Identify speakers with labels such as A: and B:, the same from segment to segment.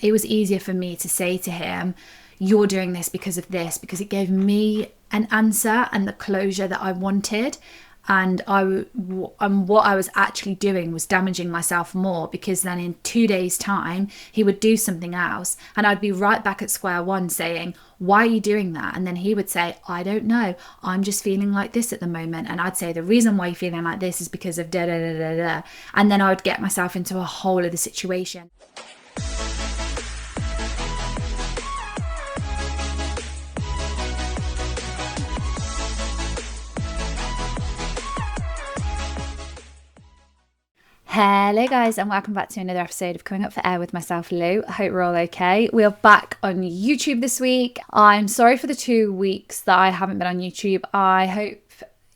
A: it was easier for me to say to him, you're doing this because of this, because it gave me an answer and the closure that I wanted. And what I was actually doing was damaging myself more, because then in 2 days' time, he would do something else and I'd be right back at square one saying, why are you doing that? And then he would say, I don't know. I'm just feeling like this at the moment. And I'd say, the reason why you're feeling like this is because of da da da da da. And then I would get myself into a whole other situation. Hello guys, and welcome back to another episode of Coming Up for Air with myself, Lou. I hope we're all okay. We are back on YouTube this week. I'm sorry for the 2 weeks that I haven't been on YouTube. I hope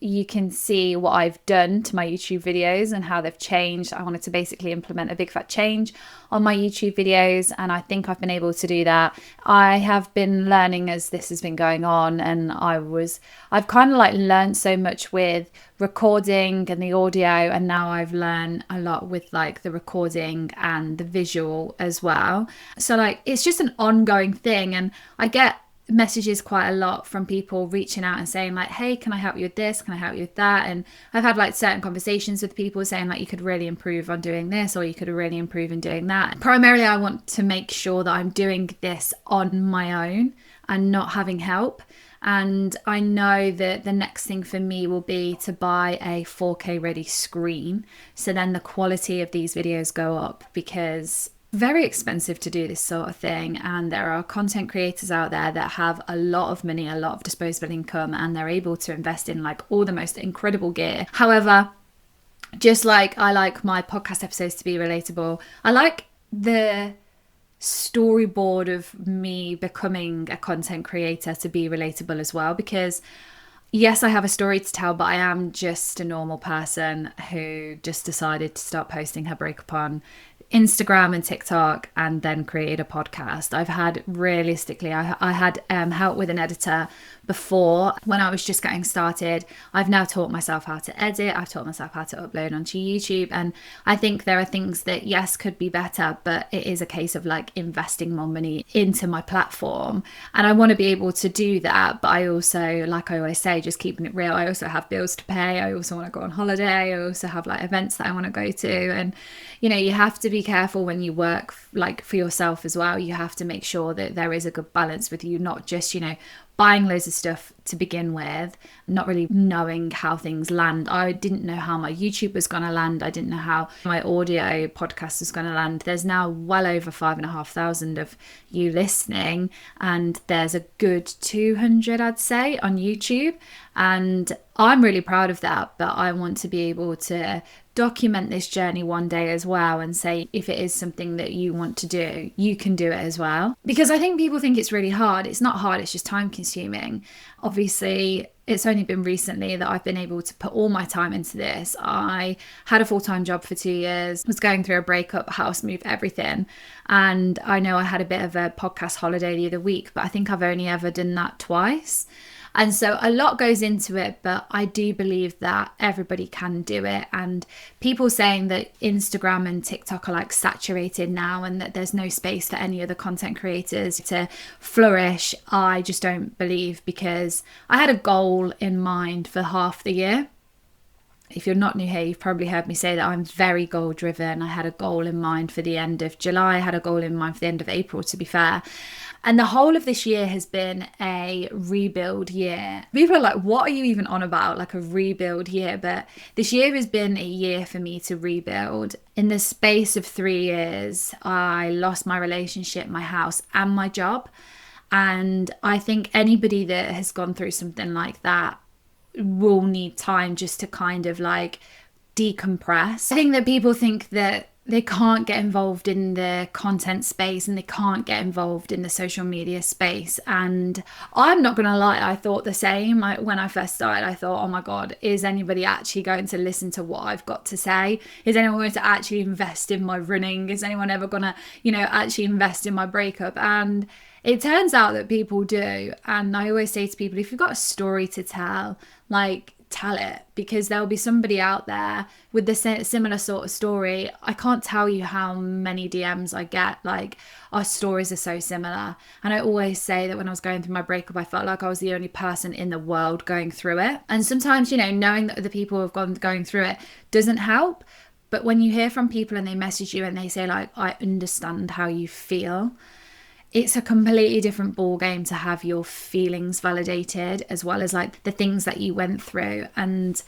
A: you can see what I've done to my YouTube videos and how they've changed. I wanted to basically implement a big fat change on my YouTube videos, and I think I've been able to do that. I have been learning as this has been going on, and I've kind of like learned so much with recording and the audio, and now I've learned a lot with like the recording and the visual as well. So like it's just an ongoing thing, and I get messages quite a lot from people reaching out and saying like, hey, can I help you with this, can I help you with that? And I've had like certain conversations with people saying like, you could really improve on doing this, or you could really improve in doing that. Primarily I want to make sure that I'm doing this on my own and not having help. And I know that the next thing for me will be to buy a 4K ready screen, so then the quality of these videos go up, because very expensive to do this sort of thing, and there are content creators out there that have a lot of money, a lot of disposable income, and they're able to invest in like all the most incredible gear. However, just like I like my podcast episodes to be relatable, I like the storyboard of me becoming a content creator to be relatable as well, because yes, I have a story to tell, but I am just a normal person who just decided to start posting her breakup on Instagram and TikTok, and then created a podcast. I've had realistically, I had help with an editor before when I was just getting started. I've now taught myself how to edit. I've taught myself how to upload onto YouTube. And I think there are things that, yes, could be better, but it is a case of like investing more money into my platform. And I want to be able to do that. But I also, like I always say, just keeping it real, I also have bills to pay. I also want to go on holiday. I also have like events that I want to go to. And, you know, you have to be careful when you work like for yourself as well. You have to make sure that there is a good balance with you, not just, you know, buying loads of stuff to begin with, not really knowing how things land. I didn't know how my YouTube was going to land. I didn't know how my audio podcast was going to land. There's now well over 5,500 of you listening, and there's a good 200, I'd say, on YouTube. And I'm really proud of that, but I want to be able to document this journey one day as well, and say, if it is something that you want to do, you can do it as well. Because I think people think it's really hard. It's not hard, it's just time consuming. Obviously, it's only been recently that I've been able to put all my time into this. I had a full-time job for 2 years, was going through a breakup, house move, everything. And I know I had a bit of a podcast holiday the other week, but I think I've only ever done that twice. And so a lot goes into it, but I do believe that everybody can do it. And people saying that Instagram and TikTok are like saturated now and that there's no space for any other content creators to flourish, I just don't believe, because I had a goal in mind for half the year. If you're not new here, you've probably heard me say that I'm very goal driven. I had a goal in mind for the end of July. I had a goal in mind for the end of April, to be fair. And the whole of this year has been a rebuild year. People are like, what are you even on about? Like a rebuild year? But this year has been a year for me to rebuild. In the space of 3 years, I lost my relationship, my house, and my job. And I think anybody that has gone through something like that will need time just to kind of like decompress. I think that people think that they can't get involved in the content space and they can't get involved in the social media space. And I'm not going to lie, I thought the same. When I first started, I thought, oh my God, is anybody actually going to listen to what I've got to say? Is anyone going to actually invest in my running? Is anyone ever going to, actually invest in my breakup? And it turns out that people do. And I always say to people, if you've got a story to tell, like, tell it, because there'll be somebody out there with the similar sort of story. I can't tell you how many DMs I get, like, our stories are so similar. And I always say that when I was going through my breakup, I felt like I was the only person in the world going through it. And sometimes, you know, knowing that other people have going through it doesn't help. But when you hear from people and they message you and they say, like, I understand how you feel, it's a completely different ball game to have your feelings validated, as well as like the things that you went through. And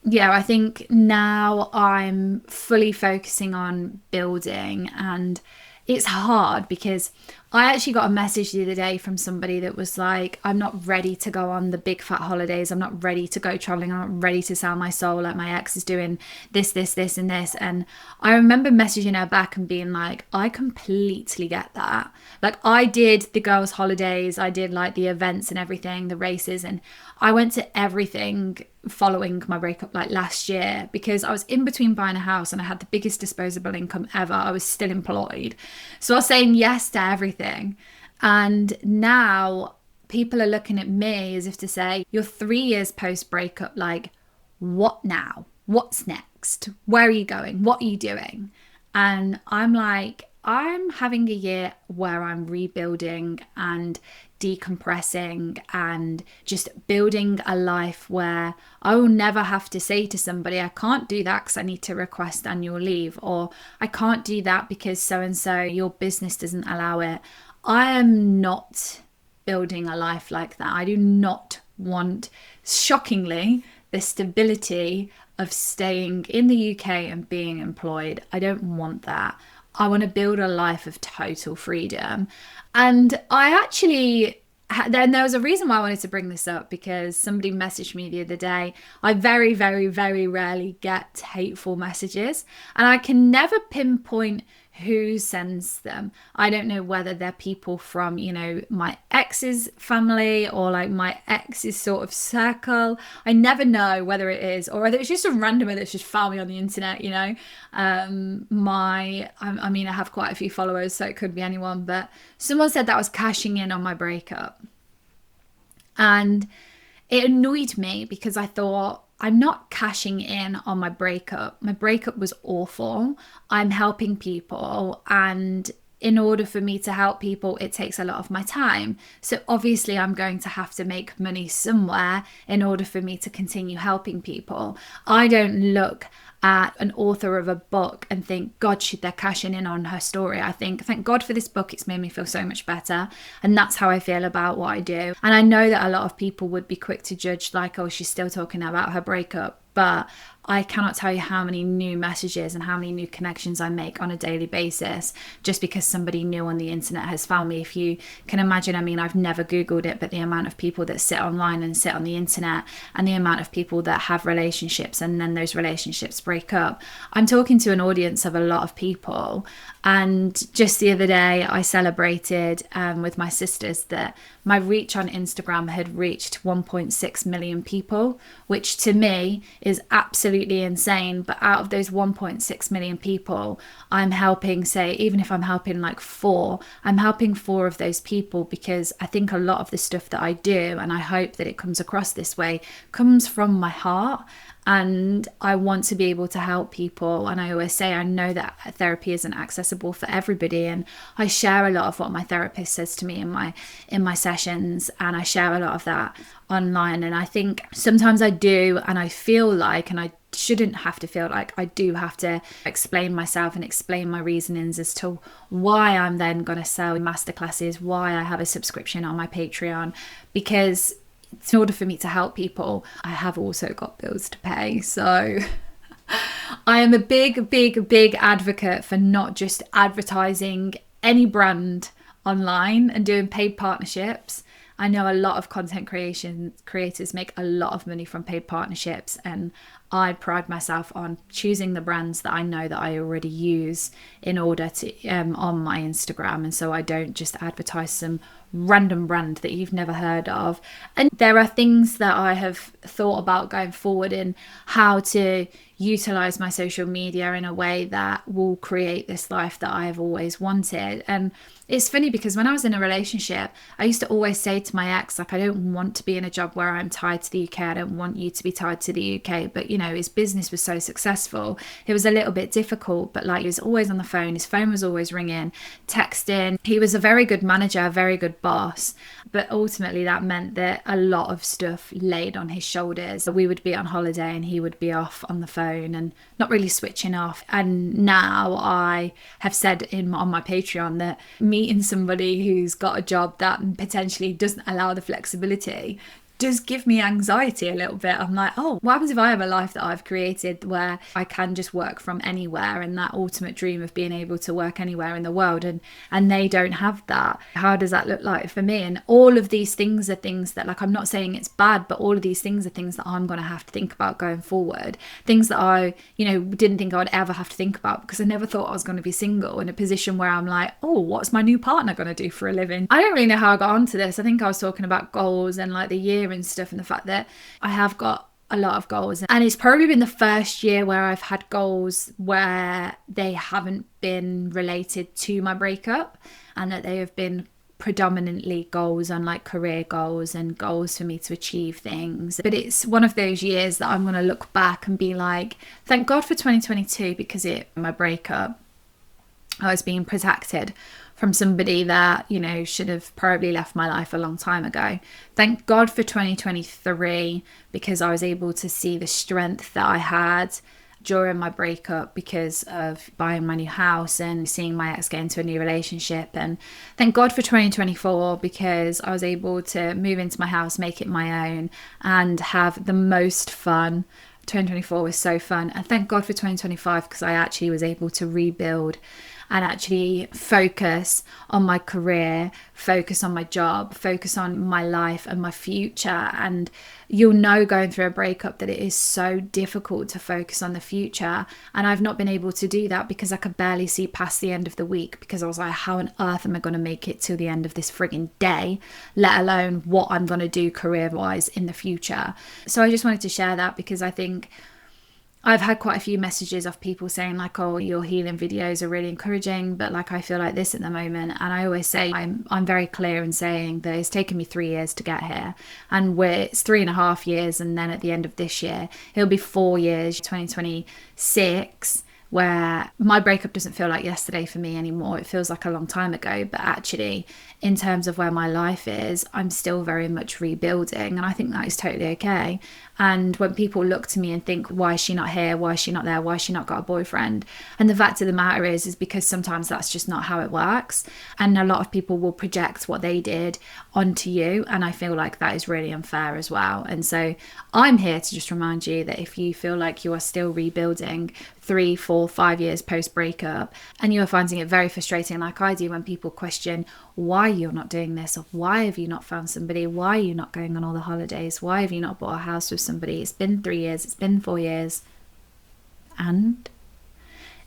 A: yeah, I think now I'm fully focusing on building, and it's hard because I actually got a message the other day from somebody that was like, I'm not ready to go on the big fat holidays. I'm not ready to go traveling. I'm not ready to sell my soul. Like, my ex is doing this, and this. And I remember messaging her back and being like, I completely get that. Like, I did the girls' holidays. I did like the events and everything, the races. And I went to everything following my breakup like last year, because I was in between buying a house and I had the biggest disposable income ever. I was still employed. So I was saying yes to everything. And now people are looking at me as if to say, you're 3 years post breakup. Like, what now? What's next? Where are you going? What are you doing? And I'm like, I'm having a year where I'm rebuilding and decompressing and just building a life where I will never have to say to somebody, I can't do that because I need to request annual leave, or I can't do that because so and so, your business doesn't allow it. I am not building a life like that. I do not want, shockingly, the stability of staying in the UK and being employed. I don't want that. I want to build a life of total freedom. And I actually, then there was a reason why I wanted to bring this up, because somebody messaged me the other day. I very, very, very rarely get hateful messages, and I can never pinpoint who sends them. I don't know whether they're people from, you know, my ex's family or like my ex's sort of circle. I never know whether it is, or whether it's just a randomer that's just found me on the internet, you know. I mean, I have quite a few followers, so it could be anyone, but someone said that I was cashing in on my breakup. And it annoyed me because I thought, I'm not cashing in on my breakup. My breakup was awful. I'm helping people, and in order for me to help people, it takes a lot of my time. So obviously I'm going to have to make money somewhere in order for me to continue helping people. I don't look at an author of a book and think, God, they're cashing in on her story. I think, thank God for this book. It's made me feel so much better. And that's how I feel about what I do. And I know that a lot of people would be quick to judge, like, oh, she's still talking about her breakup. But I cannot tell you how many new messages and how many new connections I make on a daily basis just because somebody new on the internet has found me. If you can imagine, I mean, I've never Googled it, but the amount of people that sit online and sit on the internet, and the amount of people that have relationships and then those relationships break up. I'm talking to an audience of a lot of people. And just the other day, I celebrated with my sisters that my reach on Instagram had reached 1.6 million people, which to me is absolutely insane. But out of those 1.6 million people, I'm helping, say, even if I'm helping like 4, I'm helping 4 of those people, because I think a lot of the stuff that I do, and I hope that it comes across this way, comes from my heart. And I want to be able to help people. And I always say, I know that therapy isn't accessible for everybody. And I share a lot of what my therapist says to me in my sessions. And I share a lot of that online. And I think sometimes I do, and I feel like, and I shouldn't have to feel like, I do have to explain myself and explain my reasonings as to why I'm then going to sell masterclasses, why I have a subscription on my Patreon, because in order for me to help people, I have also got bills to pay. So I am a big advocate for not just advertising any brand online and doing paid partnerships. I know a lot of content creators make a lot of money from paid partnerships, and I pride myself on choosing the brands that I know that I already use in order to on my Instagram, and so I don't just advertise some random brand that you've never heard of. And there are things that I have thought about going forward in how to utilize my social media in a way that will create this life that I've always wanted. And it's funny because when I was in a relationship, I used to always say to my ex, like, I don't want to be in a job where I'm tied to the UK. I don't want you to be tied to the UK. But, you know, his business was so successful. It was a little bit difficult, but like, he was always on the phone. His phone was always ringing, texting. He was a very good manager, a very good boss. But ultimately that meant that a lot of stuff laid on his shoulders. We would be on holiday and he would be off on the phone and not really switching off. And now I have said on my Patreon that meeting somebody who's got a job that potentially doesn't allow the flexibility does give me anxiety a little bit. I'm like, oh, what happens if I have a life that I've created where I can just work from anywhere, and that ultimate dream of being able to work anywhere in the world, and they don't have that? How does that look like for me? And all of these things are things that, like, I'm not saying it's bad, but all of these things are things that I'm going to have to think about going forward. Things that I, didn't think I would ever have to think about because I never thought I was going to be single in a position where I'm like, oh, what's my new partner going to do for a living? I don't really know how I got onto this. I think I was talking about goals and like the year and stuff, and the fact that I have got a lot of goals, and it's probably been the first year where I've had goals where they haven't been related to my breakup, and that they have been predominantly goals on like career goals and goals for me to achieve things. But it's one of those years that I'm going to look back and be like, thank God for 2022, because my breakup, I was being protected from somebody that, should have probably left my life a long time ago. Thank God for 2023, because I was able to see the strength that I had during my breakup because of buying my new house and seeing my ex get into a new relationship. And thank God for 2024, because I was able to move into my house, make it my own, and have the most fun. 2024 was so fun. And thank God for 2025, because I actually was able to rebuild and actually focus on my career, focus on my job, focus on my life and my future. And you'll know going through a breakup that it is so difficult to focus on the future. And I've not been able to do that because I could barely see past the end of the week, because I was like, how on earth am I going to make it till the end of this frigging day, let alone what I'm going to do career-wise in the future. So I just wanted to share that, because I think I've had quite a few messages of people saying like, oh, your healing videos are really encouraging, but like I feel like this at the moment. And I always say I'm very clear in saying that it's taken me 3 years to get here, and it's 3.5 years, and then at the end of this year it'll be 4 years, 2026, where my breakup doesn't feel like yesterday for me anymore. It feels like a long time ago, but actually in terms of where my life is, I'm still very much rebuilding, and I think that is totally okay. And when people look to me and think, why is she not here? Why is she not there? Why has she not got a boyfriend? And the fact of the matter is because sometimes that's just not how it works. And a lot of people will project what they did onto you. And I feel like that is really unfair as well. And so I'm here to just remind you that if you feel like you are still rebuilding 3, 4, 5 years post breakup, and you are finding it very frustrating like I do when people question why you're not doing this, or why have you not found somebody, why are you not going on all the holidays, why have you not bought a house with somebody, it's been 3 years, it's been 4 years, and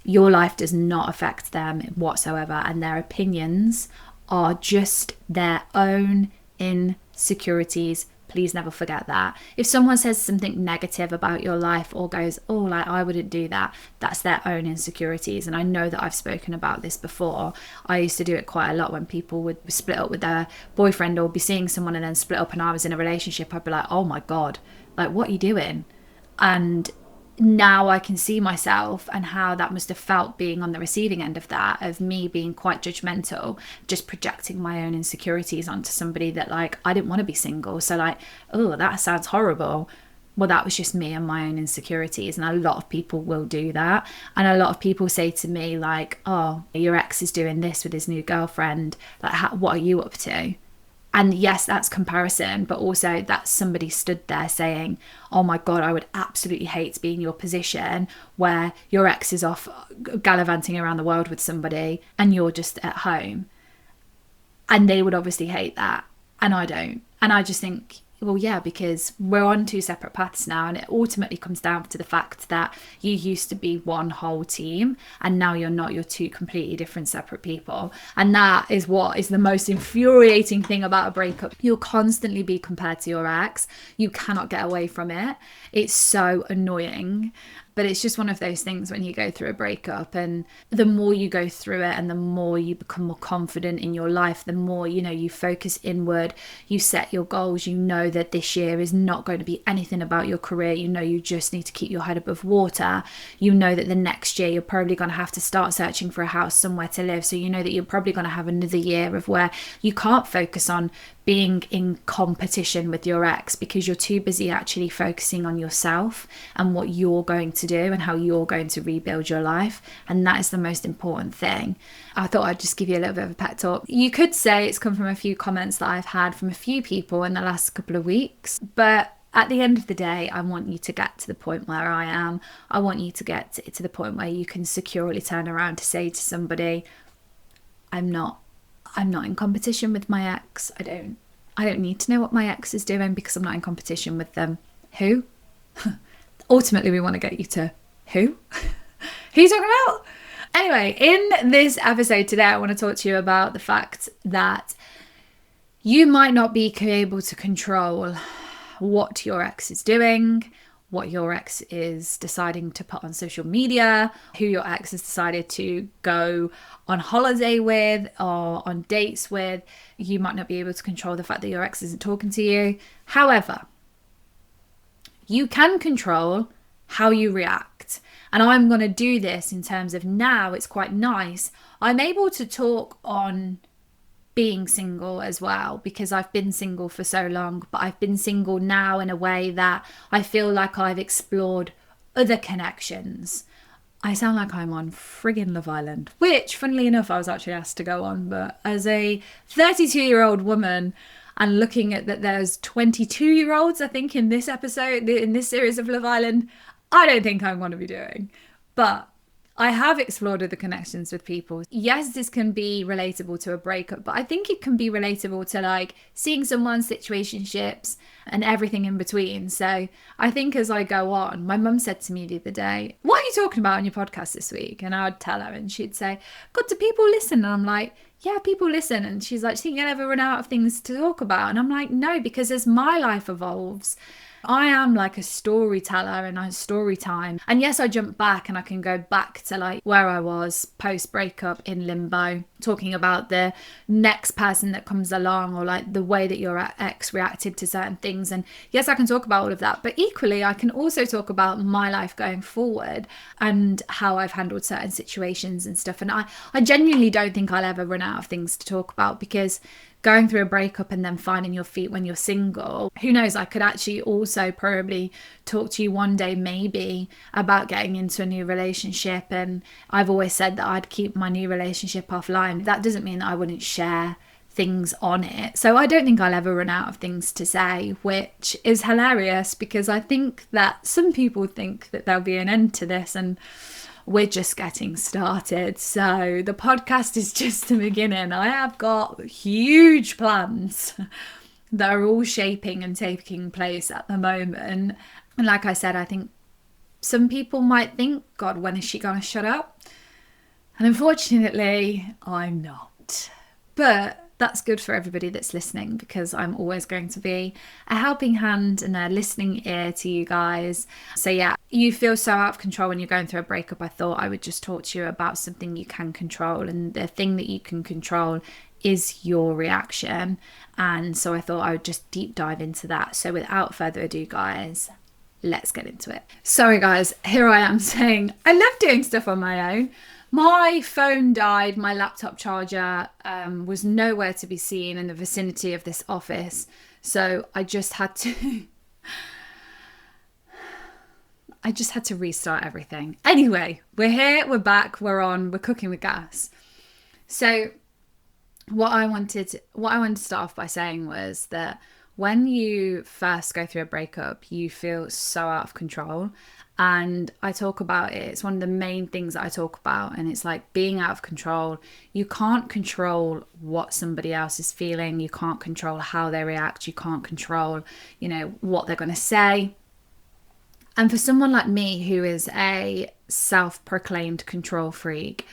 A: your life does not affect them whatsoever, and their opinions are just their own insecurities. Please never forget that. If someone says something negative about your life or goes, oh, like I wouldn't do that, that's their own insecurities. And I know that I've spoken about this before. I used to do it quite a lot when people would split up with their boyfriend or be seeing someone and then split up, and I was in a relationship. I'd be like, oh my God, like what are you doing? And now I can see myself and how that must have felt being on the receiving end of that, of me being quite judgmental, just projecting my own insecurities onto somebody that like, I didn't want to be single. So like, oh, that sounds horrible. Well, that was just me and my own insecurities. And a lot of people will do that. And a lot of people say to me like, oh, your ex is doing this with his new girlfriend. Like, what are you up to? And yes, that's comparison, but also that's somebody stood there saying, oh my God, I would absolutely hate to be in your position where your ex is off gallivanting around the world with somebody and you're just at home. And they would obviously hate that. And I don't. And I just think well, yeah, because we're on two separate paths now, and it ultimately comes down to the fact that you used to be one whole team and now you're not. You're two completely different separate people. And that is what is the most infuriating thing about a breakup. You'll constantly be compared to your ex. You cannot get away from it. It's so annoying. But it's just one of those things when you go through a breakup, and the more you go through it and the more you become more confident in your life, the more, you know, you focus inward, you set your goals, you know that this year is not going to be anything about your career. You know, you just need to keep your head above water. You know that the next year you're probably going to have to start searching for a house somewhere to live. So you know that you're probably going to have another year of where you can't focus on being in competition with your ex because you're too busy actually focusing on yourself and what you're going to do and how you're going to rebuild your life. And that is the most important thing. I thought I'd just give you a little bit of a pep talk. You could say it's come from a few comments that I've had from a few people in the last couple of weeks, but at the end of the day, I want you to get to the point where I am. I want you to get to the point where you can securely turn around to say to somebody, I'm not in competition with my ex. I don't need to know what my ex is doing because I'm not in competition with them. Who? Ultimately, we want to get you to who? Who are you talking about? Anyway, in this episode today, I want to talk to you about the fact that you might not be able to control what your ex is doing, what your ex is deciding to put on social media, who your ex has decided to go on holiday with or on dates with. You might not be able to control the fact that your ex isn't talking to you. However, you can control how you react. And I'm going to do this in terms of now it's quite nice. I'm able to talk on being single as well because I've been single for so long, but I've been single now in a way that I feel like I've explored other connections. I sound like I'm on friggin' Love Island, which funnily enough I was actually asked to go on, but as a 32-year-old woman and looking at that there's 22-year-olds I think in this episode, in this series of Love Island, I don't think I'm going to be doing. But I have explored other connections with people. Yes, this can be relatable to a breakup, but I think it can be relatable to like seeing someone's situationships and everything in between. So I think as I go on, my mum said to me the other day, what are you talking about on your podcast this week? And I'd tell her and she'd say, God, do people listen? And I'm like, yeah, people listen. And she's like, do you think you'll ever run out of things to talk about? And I'm like, no, because as my life evolves, I am like a storyteller and I have story time. And yes, I jump back and I can go back to like where I was post breakup in limbo, talking about the next person that comes along or like the way that your ex reacted to certain things. And yes, I can talk about all of that, but equally I can also talk about my life going forward and how I've handled certain situations and stuff. And I genuinely don't think I'll ever run out of things to talk about because going through a breakup and then finding your feet when you're single, who knows, I could actually also probably talk to you one day maybe about getting into a new relationship. And I've always said that I'd keep my new relationship offline. That doesn't mean that I wouldn't share things on it. So I don't think I'll ever run out of things to say, which is hilarious because I think that some people think that there'll be an end to this and we're just getting started. So the podcast is just the beginning. I have got huge plans that are all shaping and taking place at the moment. And like I said, I think some people might think, God, when is she going to shut up? And unfortunately, I'm not. But that's good for everybody that's listening because I'm always going to be a helping hand and a listening ear to you guys. So yeah, you feel so out of control when you're going through a breakup. I thought I would just talk to you about something you can control, and the thing that you can control is your reaction. And so I thought I would just deep dive into that. So without further ado, guys, let's get into it. Sorry guys, here I am saying I love doing stuff on my own. My phone died, my laptop charger was nowhere to be seen in the vicinity of this office. So I just had to restart everything. Anyway, we're here, we're back, we're on, we're cooking with gas. So what I wanted to start off by saying was that when you first go through a breakup, you feel so out of control. And I talk about it. It's one of the main things that I talk about. And it's like being out of control. You can't control what somebody else is feeling. You can't control how they react. You can't control, what they're going to say. And for someone like me, who is a self-proclaimed control freak,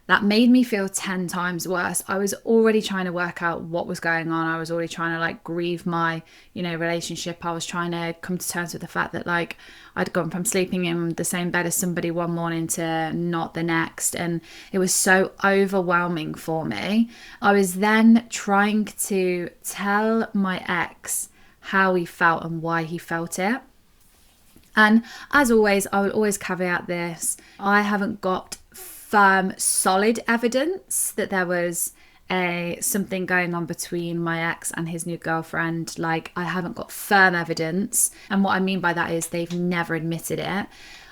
A: that made me feel 10 times worse. I was already trying to work out what was going on. I was already trying to like grieve my, relationship. I was trying to come to terms with the fact that like I'd gone from sleeping in the same bed as somebody one morning to not the next. And it was so overwhelming for me. I was then trying to tell my ex how he felt and why he felt it. And as always, I will always caveat this. I haven't got firm, solid evidence that there was something going on between my ex and his new girlfriend. Like, I haven't got firm evidence. And what I mean by that is they've never admitted it.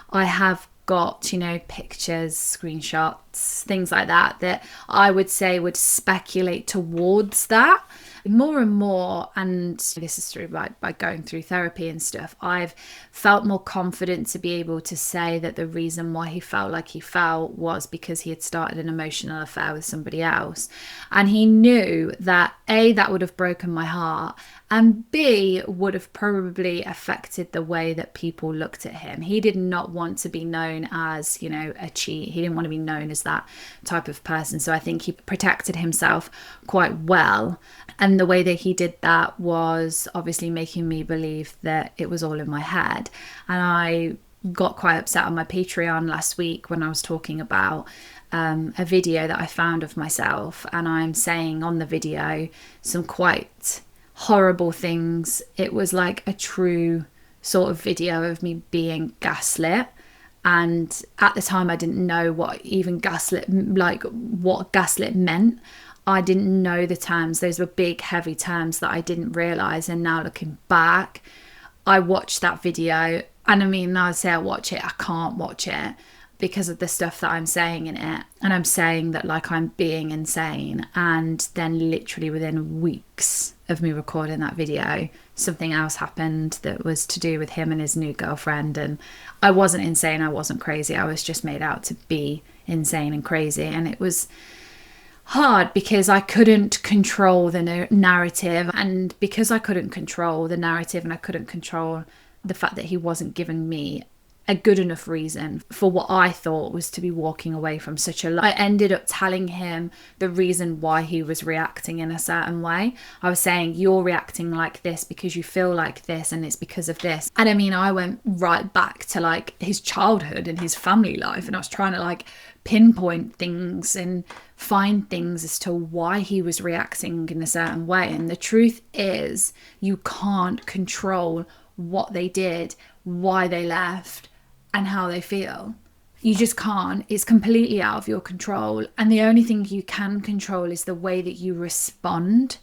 A: I have got, pictures, screenshots, things like that I would say would speculate towards that. More and more, and this is through by going through therapy and stuff, I've felt more confident to be able to say that the reason why he felt like he felt was because he had started an emotional affair with somebody else. And he knew that A, that would have broken my heart, and B, would have probably affected the way that people looked at him. He did not want to be known as, a cheat. He didn't want to be known as that type of person. So I think he protected himself quite well. And the way that he did that was obviously making me believe that it was all in my head. And I got quite upset on my Patreon last week when I was talking about a video that I found of myself. And I'm saying on the video some quite horrible things. It was like a true sort of video of me being gaslit. And at the time I didn't know what gaslit meant. I didn't know the terms. Those were big, heavy terms that I didn't realise. And now looking back, I watched that video. And I mean, I say I watch it, I can't watch it because of the stuff that I'm saying in it. And I'm saying that like I'm being insane. And then literally within weeks of me recording that video, something else happened that was to do with him and his new girlfriend. And I wasn't insane. I wasn't crazy. I was just made out to be insane and crazy. And it was hard because I couldn't control the narrative. And because I couldn't control the narrative and I couldn't control the fact that he wasn't giving me a good enough reason for what I thought was to be walking away from such a lot, I ended up telling him the reason why he was reacting in a certain way. I was saying, you're reacting like this because you feel like this and it's because of this. And I mean, I went right back to like his childhood and his family life, and I was trying to like pinpoint things and find things as to why he was reacting in a certain way. And the truth is, you can't control what they did, why they left, and how they feel. You just can't. It's completely out of your control. And the only thing you can control is the way that you respond.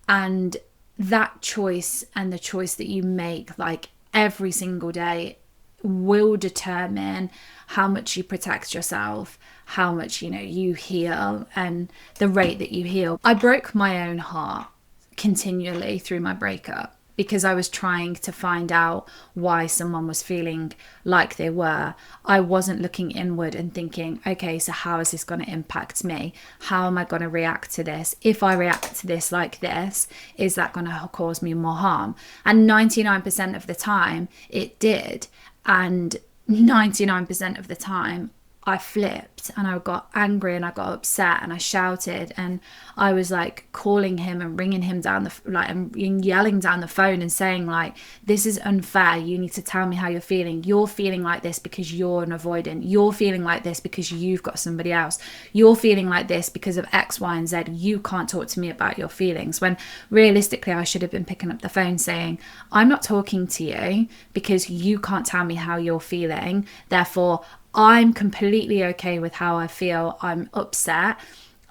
A: And that choice and the choice that you make like every single day will determine how much you protect yourself, how much, you heal, and the rate that you heal. I broke my own heart continually through my breakup because I was trying to find out why someone was feeling like they were. I wasn't looking inward and thinking, okay, so how is this going to impact me? How am I going to react to this? If I react to this like this, is that going to cause me more harm? And 99% of the time it did. And 99% of the time I flipped and I got angry and I got upset and I shouted and I was like calling him and ringing him down and yelling down the phone and saying like, this is unfair. You need to tell me how you're feeling. You're feeling like this because you're an avoidant. You're feeling like this because you've got somebody else. You're feeling like this because of X, Y, and Z. You can't talk to me about your feelings. When realistically, I should have been picking up the phone saying, I'm not talking to you because you can't tell me how you're feeling. Therefore, I'm completely okay with how I feel. I'm upset.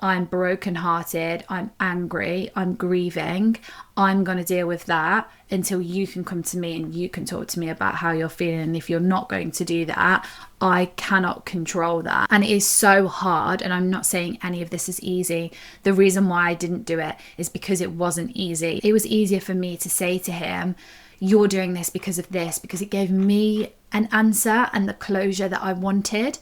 A: I'm brokenhearted, I'm angry, I'm grieving. I'm going to deal with that until you can come to me and you can talk to me about how you're feeling. And if you're not going to do that, I cannot control that. And it is so hard. And I'm not saying any of this is easy. The reason why I didn't do it is because it wasn't easy. It was easier for me to say to him, you're doing this because of this, because it gave me an answer and the closure that I wanted.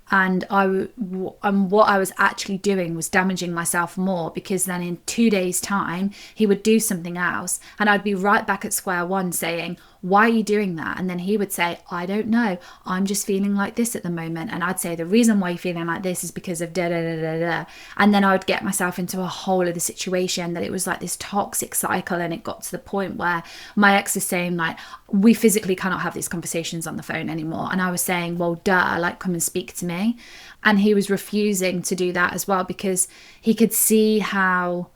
A: And what I was actually doing was damaging myself more, because then in 2 days' time, he would do something else and I'd be right back at square one saying, why are you doing that? And then he would say, I don't know. I'm just feeling like this at the moment. And I'd say, the reason why you're feeling like this is because of da da da da da. And then I would get myself into a whole other situation that it was like this toxic cycle. And it got to the point where my ex is saying, like, we physically cannot have these conversations on the phone anymore. And I was saying, well, duh, like, come and speak to me. And he was refusing to do that as well, because he could see how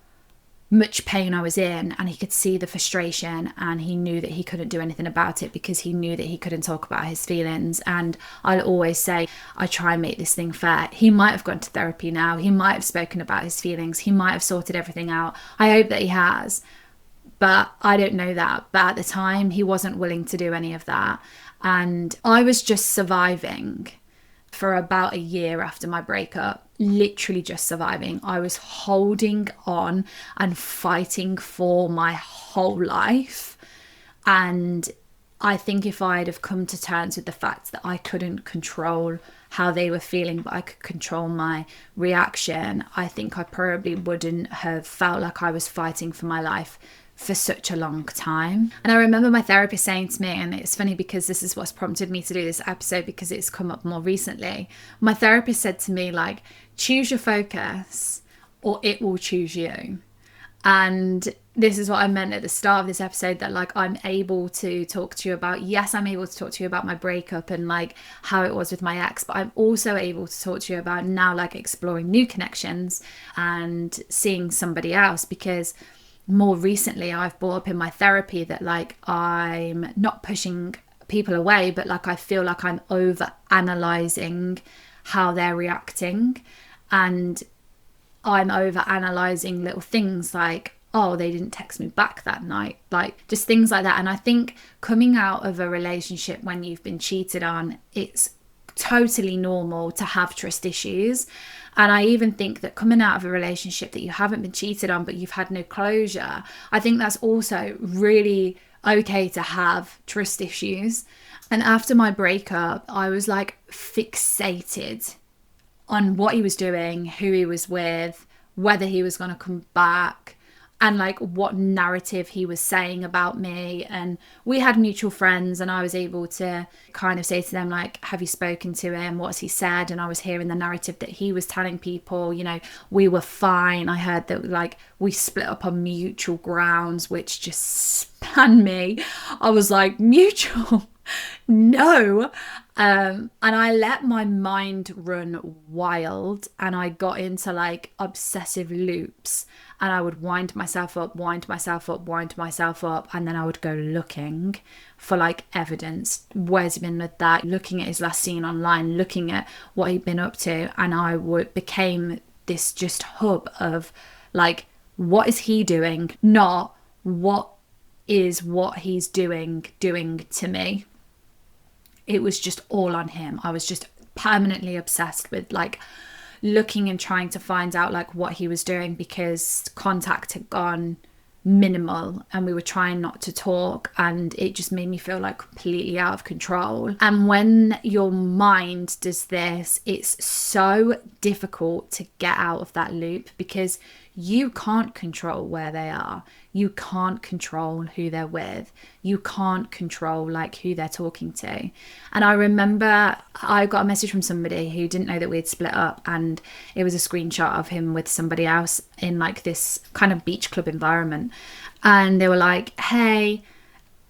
A: much pain I was in, and he could see the frustration, and he knew that he couldn't do anything about it because he knew that he couldn't talk about his feelings. And I'll always say, I try and make this thing fair. He might have gone to therapy now, he might have spoken about his feelings, he might have sorted everything out. I hope that he has, but I don't know that. But at the time, he wasn't willing to do any of that, and I was just surviving for about a year after my breakup. Literally just surviving. I was holding on and fighting for my whole life. And I think if I'd have come to terms with the fact that I couldn't control how they were feeling, but I could control my reaction, I think I probably wouldn't have felt like I was fighting for my life for such a long time. And I remember my therapist saying to me, and it's funny because this is what's prompted me to do this episode, because it's come up more recently. My therapist said to me, like, choose your focus or it will choose you. And this is what I meant at the start of this episode, that like, I'm able to talk to you about, yes, I'm able to talk to you about my breakup and like how it was with my ex, but I'm also able to talk to you about now, like, exploring new connections and seeing somebody else. Because more recently I've brought up in my therapy that like, I'm not pushing people away, but like, I feel like I'm over analyzing how they're reacting, and I'm over analyzing little things like, oh, they didn't text me back that night, like just things like that. And I think coming out of a relationship when you've been cheated on, it's totally normal to have trust issues. And I even think that coming out of a relationship that you haven't been cheated on but you've had no closure, I think that's also really okay to have trust issues. And after my breakup, I was like fixated on what he was doing, who he was with, whether he was going to come back, and like what narrative he was saying about me. And we had mutual friends, and I was able to kind of say to them, like, have you spoken to him? What's he said? And I was hearing the narrative that he was telling people, you know, we were fine. I heard that like we split up on mutual grounds, which just spun me. I was like, mutual? No. And I let my mind run wild, and I got into like obsessive loops, and I would wind myself up, and then I would go looking for like evidence. Where's he been with that? Looking at his last scene online, looking at what he'd been up to, and I became this just hub of like, what is he doing? Not what is what he's doing to me. It was just all on him. I was just permanently obsessed with like looking and trying to find out like what he was doing, because contact had gone minimal and we were trying not to talk, and it just made me feel like completely out of control. And when your mind does this, it's so difficult to get out of that loop, because you can't control where they are. You can't control who they're with. You can't control like who they're talking to. And I remember I got a message from somebody who didn't know that we had split up, and it was a screenshot of him with somebody else in like this kind of beach club environment. And they were like, hey,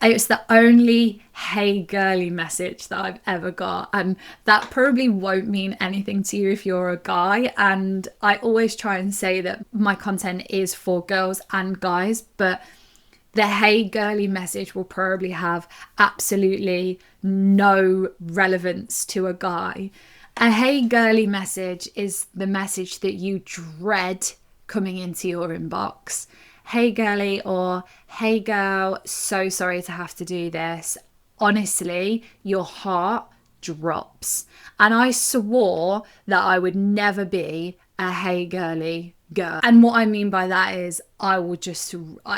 A: it was the only hey girly message that I've ever got. And that probably won't mean anything to you if you're a guy. And I always try and say that my content is for girls and guys, but the hey girly message will probably have absolutely no relevance to a guy. A hey girly message is the message that you dread coming into your inbox. Hey girly, or hey girl, so sorry to have to do this. Honestly, your heart drops. And I swore that I would never be a hey girly girl. And what I mean by that is I would just,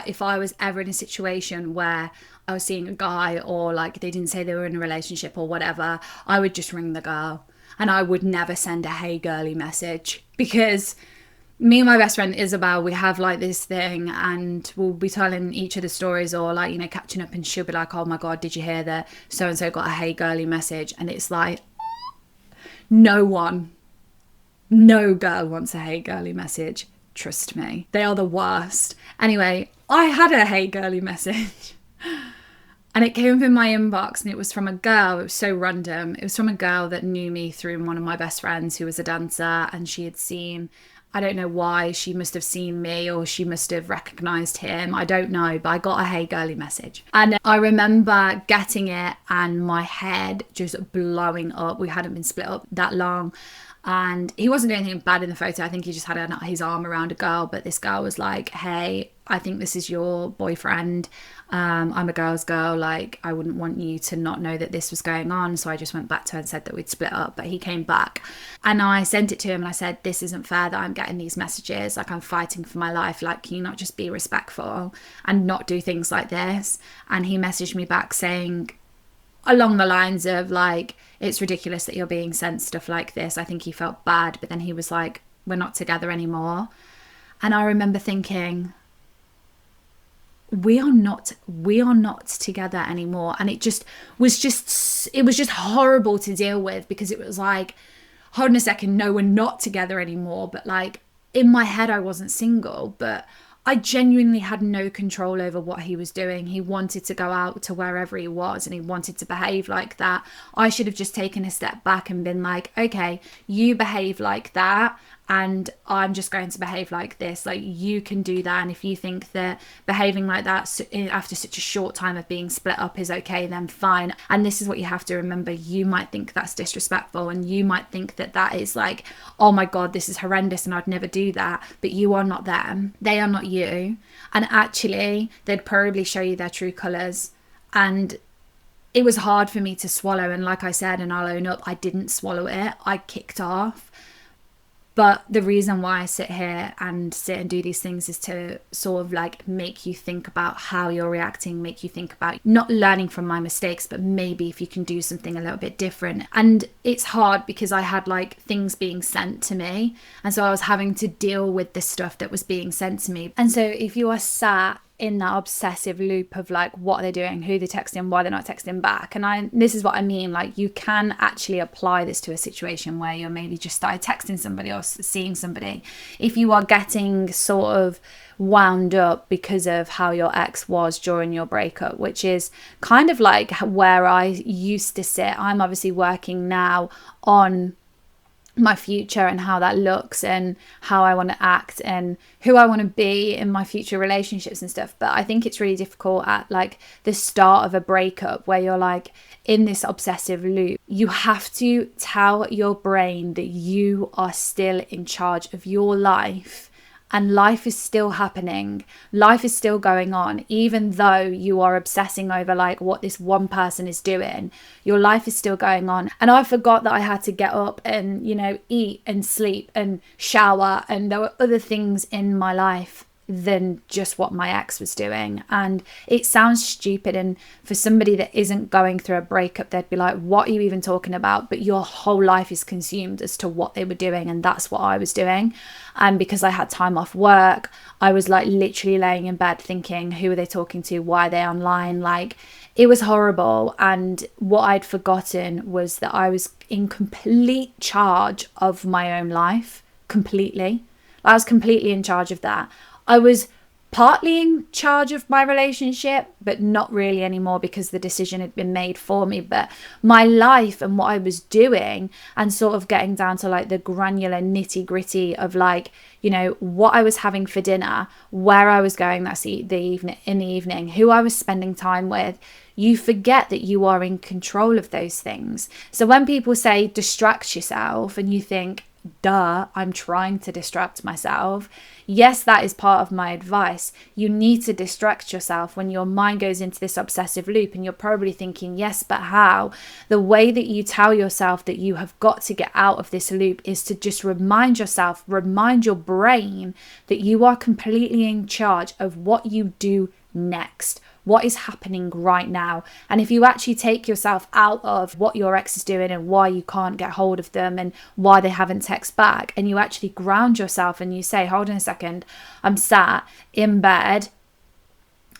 A: if I was ever in a situation where I was seeing a guy, or like they didn't say they were in a relationship or whatever, I would just ring the girl. And I would never send a hey girly message, because me and my best friend Isabel, we have like this thing, and we'll be telling each other stories, or like, you know, catching up, and she'll be like, oh my God, did you hear that so and so got a hey girly message? And it's like, no girl wants a hey girly message, trust me, they are the worst. Anyway, I had a hey girly message and it came up in my inbox, and it was from a girl. It was so random. It was from a girl that knew me through one of my best friends who was a dancer, and she had seen, I don't know why, she must have seen me, or she must have recognised him. I don't know, but I got a hey girly message. And I remember getting it and my head just blowing up. We hadn't been split up that long. And he wasn't doing anything bad in the photo. I think he just had his arm around a girl. But this girl was like, hey, I think this is your boyfriend. I'm a girl's girl. Like, I wouldn't want you to not know that this was going on. So I just went back to her and said that we'd split up. But he came back, and I sent it to him, and I said, this isn't fair that I'm getting these messages. Like, I'm fighting for my life. Like, can you not just be respectful and not do things like this? And he messaged me back saying, along the lines of like, it's ridiculous that you're being sent stuff like this. I think he felt bad, but then he was like, we're not together anymore. And I remember thinking, we are not together anymore. And it was just horrible to deal with, because it was like, hold on a second, no, we're not together anymore. But like, in my head, I wasn't single, but I genuinely had no control over what he was doing. He wanted to go out to wherever he was, and he wanted to behave like that. I should have just taken a step back and been like, okay, you behave like that, and I'm just going to behave like this. Like, you can do that. And if you think that behaving like that after such a short time of being split up is okay, then fine. And this is what you have to remember. You might think that's disrespectful, and you might think that that is like, oh my God, this is horrendous and I'd never do that. But you are not them. They are not you. And actually, they'd probably show you their true colours. And it was hard for me to swallow. And like I said, and I'll own up, I didn't swallow it. I kicked off. But the reason why I sit and do these things is to sort of like make you think about how you're reacting, make you think about not learning from my mistakes, but maybe if you can do something a little bit different. And it's hard because I had like things being sent to me. And so I was having to deal with the stuff that was being sent to me. And so if you are sat in that obsessive loop of like, what are they doing, who they're texting, why they're not texting back, and this is what I mean, like, you can actually apply this to a situation where you're maybe just started texting somebody or seeing somebody. If you are getting sort of wound up because of how your ex was during your breakup, which is kind of like where I used to sit. I'm obviously working now on my future and how that looks and how I want to act and who I want to be in my future relationships and stuff. But I think it's really difficult at like the start of a breakup where you're like in this obsessive loop. You have to tell your brain that you are still in charge of your life. And life is still happening. Life is still going on. Even though you are obsessing over like what this one person is doing, your life is still going on. And I forgot that I had to get up and, you know, eat and sleep and shower. And there were other things in my life than just what my ex was doing. And it sounds stupid, and for somebody that isn't going through a breakup, they'd be like, what are you even talking about? But your whole life is consumed as to what they were doing, and that's what I was doing. And because I had time off work, I was like literally laying in bed thinking, who are they talking to, why are they online? Like, it was horrible. And what I'd forgotten was that I was in complete charge of my own life. Completely. I was completely in charge of that. I was partly in charge of my relationship, but not really anymore because the decision had been made for me. But my life and what I was doing, and sort of getting down to like the granular nitty gritty of like, you know, what I was having for dinner, where I was going in the evening, who I was spending time with, you forget that you are in control of those things. So when people say distract yourself and you think, duh, I'm trying to distract myself. Yes, that is part of my advice. You need to distract yourself when your mind goes into this obsessive loop and you're probably thinking, yes, but how? The way that you tell yourself that you have got to get out of this loop is to just remind yourself, remind your brain that you are completely in charge of what you do next. What is happening right now? And if you actually take yourself out of what your ex is doing and why you can't get hold of them and why they haven't texted back, and you actually ground yourself and you say, hold on a second, I'm sat in bed,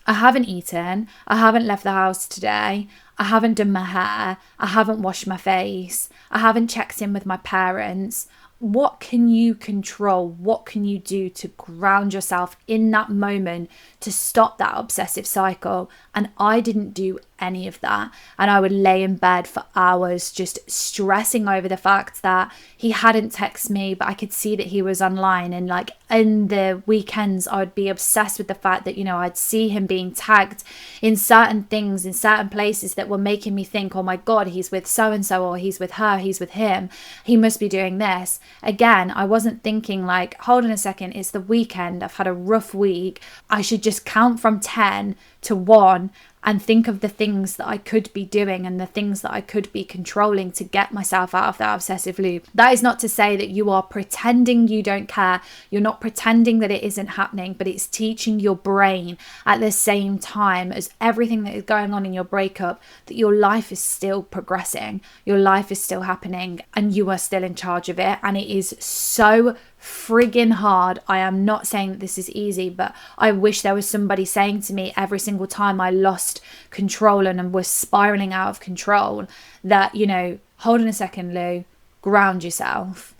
A: I haven't eaten, I haven't left the house today, I haven't done my hair, I haven't washed my face, I haven't checked in with my parents. What can you control? What can you do to ground yourself in that moment to stop that obsessive cycle? And I didn't do any of that. And I would lay in bed for hours just stressing over the fact that he hadn't texted me, but I could see that he was online. And like in the weekends, I would be obsessed with the fact that, you know, I'd see him being tagged in certain things, in certain places that were making me think, oh my God, he's with so-and-so, or he's with her, he's with him. He must be doing this. Again, I wasn't thinking like, hold on a second, it's the weekend. I've had a rough week. I should just count from 10 to 1 and think of the things that I could be doing and the things that I could be controlling to get myself out of that obsessive loop. That is not to say that you are pretending you don't care. You're not pretending that it isn't happening, but it's teaching your brain at the same time as everything that is going on in your breakup that your life is still progressing, your life is still happening, and you are still in charge of it. And it is so friggin' hard. I am not saying that this is easy, but I wish there was somebody saying to me every single time I lost control and was spiraling out of control that, you know, hold on a second, Lou, ground yourself.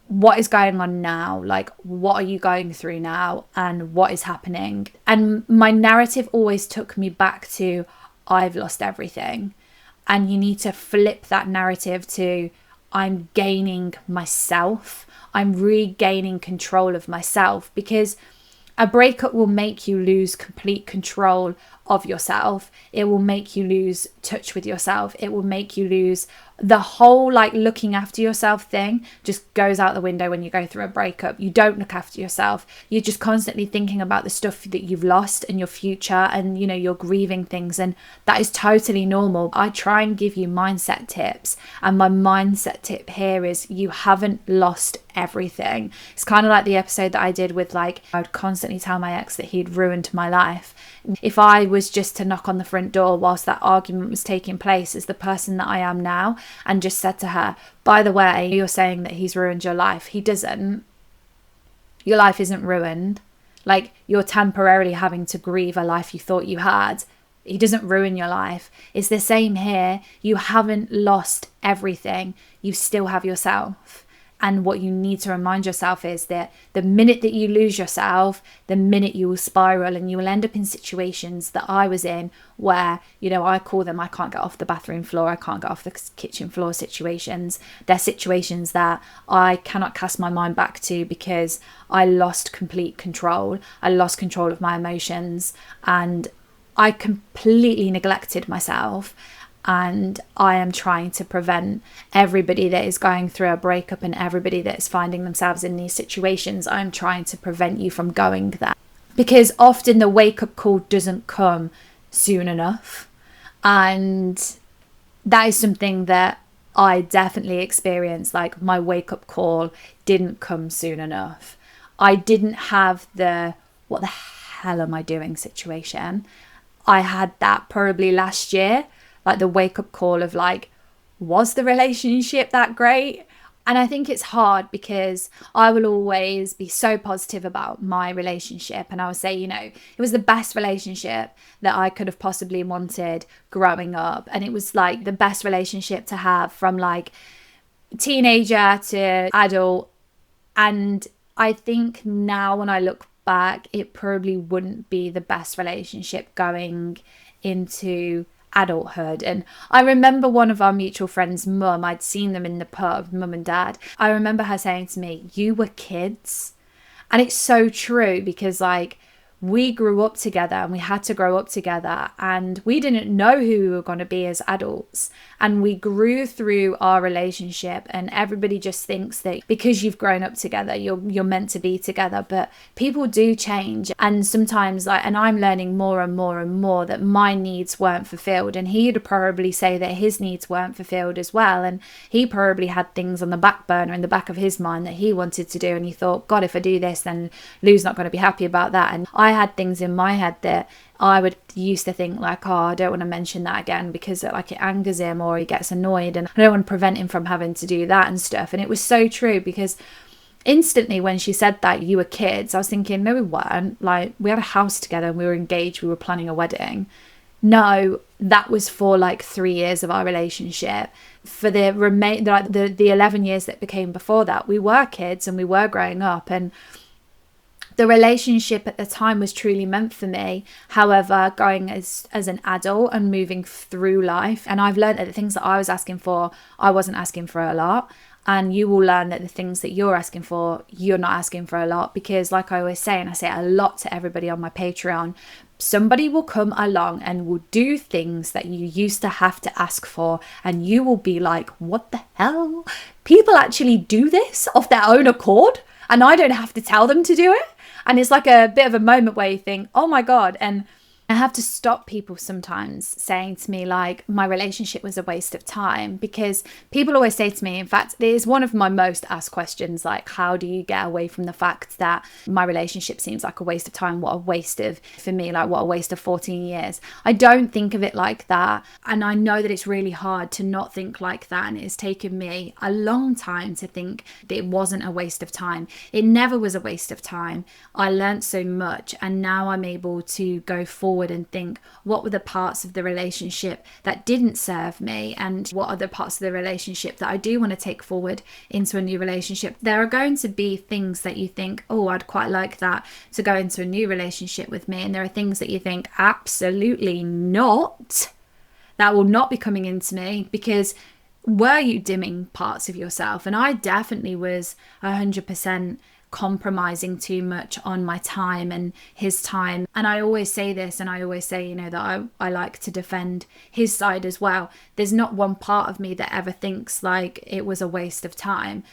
A: What is going on now? Like, what are you going through now? And what is happening? And my narrative always took me back to, I've lost everything. And you need to flip that narrative to, I'm gaining myself. I'm regaining control of myself, because a breakup will make you lose complete control of yourself. It will make you lose touch with yourself. It will make you lose the whole like looking after yourself thing just goes out the window when you go through a breakup. You don't look after yourself. You're just constantly thinking about the stuff that you've lost and your future, and you know, you're grieving things, and that is totally normal. I try and give you mindset tips, and my mindset tip here is you haven't lost everything. It's kind of like the episode that I did with like, I would constantly tell my ex that he'd ruined my life. If I was just to knock on the front door whilst that argument was taking place as the person that I am now, and just said to her, by the way, you're saying that he's ruined your life. He doesn't. Your life isn't ruined. Like, you're temporarily having to grieve a life you thought you had. He doesn't ruin your life. It's the same here. You haven't lost everything. You still have yourself. And what you need to remind yourself is that the minute that you lose yourself, the minute you will spiral, and you will end up in situations that I was in where, you know, I call them, I can't get off the bathroom floor, I can't get off the kitchen floor situations. They're situations that I cannot cast my mind back to because I lost complete control. I lost control of my emotions and I completely neglected myself. And I am trying to prevent everybody that is going through a breakup and everybody that is finding themselves in these situations, I'm trying to prevent you from going there. Because often the wake-up call doesn't come soon enough. And that is something that I definitely experienced. Like, my wake-up call didn't come soon enough. I didn't have the, what the hell am I doing situation. I had that probably last year. Like the wake-up call of like, was the relationship that great? And I think it's hard because I will always be so positive about my relationship, and I will say, you know, it was the best relationship that I could have possibly wanted growing up, and it was like the best relationship to have from like teenager to adult. And I think now when I look back, it probably wouldn't be the best relationship going into adulthood. And I remember one of our mutual friends' mum, I'd seen them in the pub, mum and dad. I remember her saying to me, you were kids. And it's so true, because like we grew up together and we had to grow up together, and we didn't know who we were going to be as adults, and we grew through our relationship. And everybody just thinks that because you've grown up together, you're meant to be together, but people do change. And sometimes and I'm learning more and more and more that my needs weren't fulfilled, and he'd probably say that his needs weren't fulfilled as well, and he probably had things on the back burner in the back of his mind that he wanted to do, and he thought, God, if I do this, then Lou's not going to be happy about that. And I had things in my head that I would used to think like, oh, I don't want to mention that again because it angers him or he gets annoyed, and I don't want to prevent him from having to do that and stuff. And it was so true, because instantly when she said that you were kids, I was thinking, no, we weren't. Like, we had a house together and we were engaged, we were planning a wedding. No, that was for 3 years of our relationship. For the 11 years that became before that, we were kids and we were growing up, and the relationship at the time was truly meant for me. However, going as an adult and moving through life, and I've learned that the things that I was asking for, I wasn't asking for a lot. And you will learn that the things that you're asking for, you're not asking for a lot. Because like I always say, and I say it a lot to everybody on my Patreon, somebody will come along and will do things that you used to have to ask for, and you will be like, what the hell? People actually do this of their own accord, and I don't have to tell them to do it. And it's like a bit of a moment where you think, oh my God. And I have to stop people sometimes saying to me my relationship was a waste of time, because people always say to me, in fact, it is one of my most asked questions, how do you get away from the fact that my relationship seems like a waste of time? What a waste of, for me, what a waste of 14 years. I don't think of it like that. And I know that it's really hard to not think like that. And it's taken me a long time to think that it wasn't a waste of time. It never was a waste of time. I learned so much, and now I'm able to go forward and think, what were the parts of the relationship that didn't serve me, and what are the parts of the relationship that I do want to take forward into a new relationship. There are going to be things that you think, oh, I'd quite like that to go into a new relationship with me, and there are things that you think, absolutely not, that will not be coming into me, because were you dimming parts of yourself? And I definitely was 100% compromising too much on my time and his time. And I always say this, and I always say, that I like to defend his side as well. There's not one part of me that ever thinks it was a waste of time.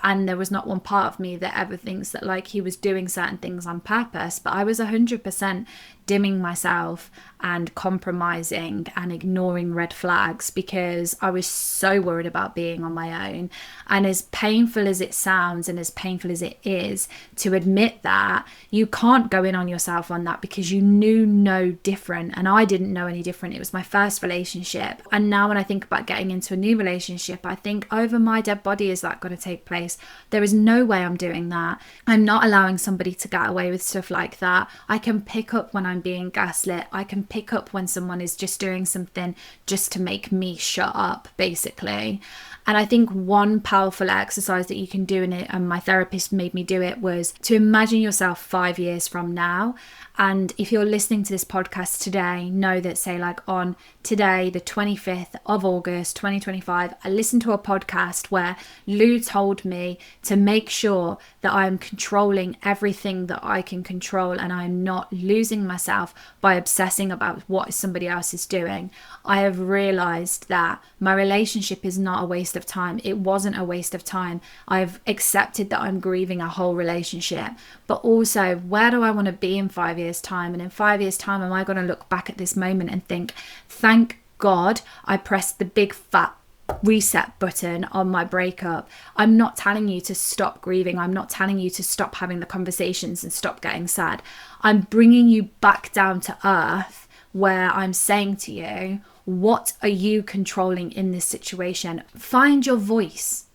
A: And there was not one part of me that ever thinks that he was doing certain things on purpose. But I was 100% dimming myself and compromising and ignoring red flags, because I was so worried about being on my own. And as painful as it sounds, and as painful as it is to admit that, you can't go in on yourself on that, because you knew no different. And I didn't know any different. It was my first relationship. And now when I think about getting into a new relationship, I think, over my dead body is that going to take place? There is no way I'm doing that. I'm not allowing somebody to get away with stuff like that. I can pick up when I'm being gaslit. I can pick up when someone is just doing something just to make me shut up, basically. And I think one powerful exercise that you can do in it, and my therapist made me do it, was to imagine yourself 5 years from now. And if you're listening to this podcast today, know that, say, on today, the 25th of August, 2025, I listened to a podcast where Lou told me to make sure that I'm controlling everything that I can control, and I'm not losing myself by obsessing about what somebody else is doing. I have realized that my relationship is not a waste of time. It wasn't a waste of time. I've accepted that I'm grieving a whole relationship, but also, where do I want to be in 5 years' time? And in 5 years' time, am I going to look back at this moment and think, thank God I pressed the big fat reset button on my breakup? I'm not telling you to stop grieving. I'm not telling you to stop having the conversations and stop getting sad. I'm bringing you back down to earth, where I'm saying to you, what are you controlling in this situation? Find your voice.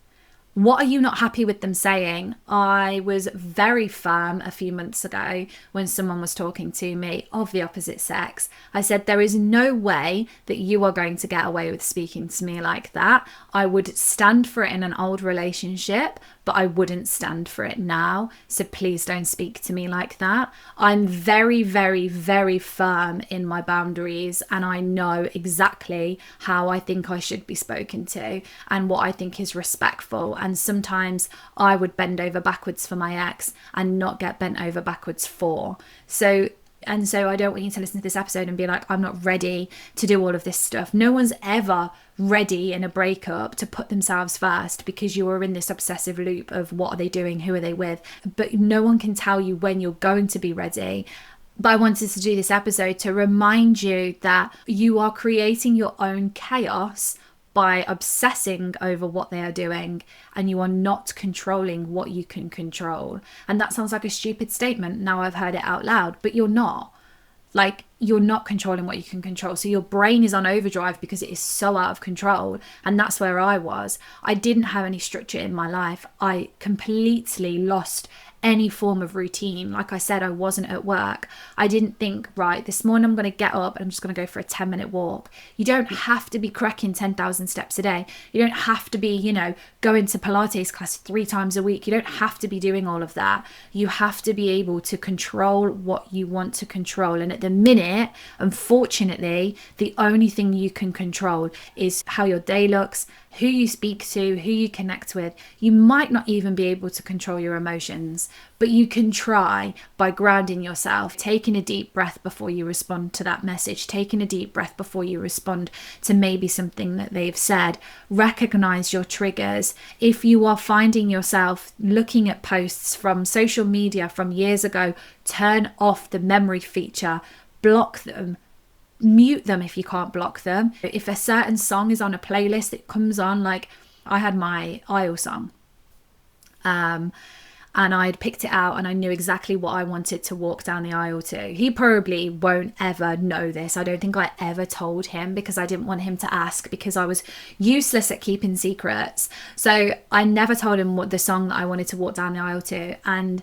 A: What are you not happy with them saying? I was very firm a few months ago when someone was talking to me of the opposite sex. I said, there is no way that you are going to get away with speaking to me like that. I would stand for it in an old relationship, but I wouldn't stand for it now. So please don't speak to me like that. I'm very, very, very firm in my boundaries, and I know exactly how I think I should be spoken to and what I think is respectful. And sometimes I would bend over backwards for my ex and not get bent over backwards for. So I don't want you to listen to this episode and be like, I'm not ready to do all of this stuff. No one's ever ready in a breakup to put themselves first, because you are in this obsessive loop of what are they doing, who are they with. But no one can tell you when you're going to be ready. But I wanted to do this episode to remind you that you are creating your own chaos by obsessing over what they are doing, and you are not controlling what you can control. And that sounds like a stupid statement now I've heard it out loud, but you're not. Like, you're not controlling what you can control. So your brain is on overdrive because it is so out of control. And that's where I was. I didn't have any structure in my life. I completely lost any form of routine. Like I said, I wasn't at work. I didn't think, right, this morning I'm going to get up and I'm just going to go for a 10-minute walk. You don't have to be cracking 10,000 steps a day. You don't have to be, going to Pilates class 3 times a week. You don't have to be doing all of that. You have to be able to control what you want to control. And at the minute, unfortunately, the only thing you can control is how your day looks, who you speak to, who you connect with. You might not even be able to control your emotions, but you can try by grounding yourself, taking a deep breath before you respond to that message, taking a deep breath before you respond to maybe something that they've said. Recognize your triggers. If you are finding yourself looking at posts from social media from years ago, turn off the memory feature, block them. Mute them if you can't block them. If a certain song is on a playlist, it comes on. Like, I had my aisle song, and I'd picked it out and I knew exactly what I wanted to walk down the aisle to. He probably won't ever know this. I don't think I ever told him, because I didn't want him to ask, because I was useless at keeping secrets. So I never told him what the song that I wanted to walk down the aisle to. And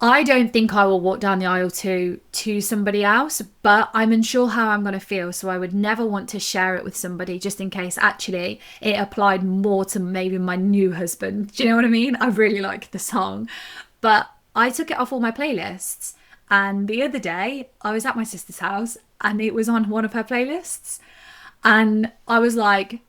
A: I don't think I will walk down the aisle to somebody else, but I'm unsure how I'm going to feel. So I would never want to share it with somebody, just in case actually it applied more to maybe my new husband. Do you know what I mean? I really liked the song, but I took it off all my playlists. And the other day I was at my sister's house and it was on one of her playlists. And I was like,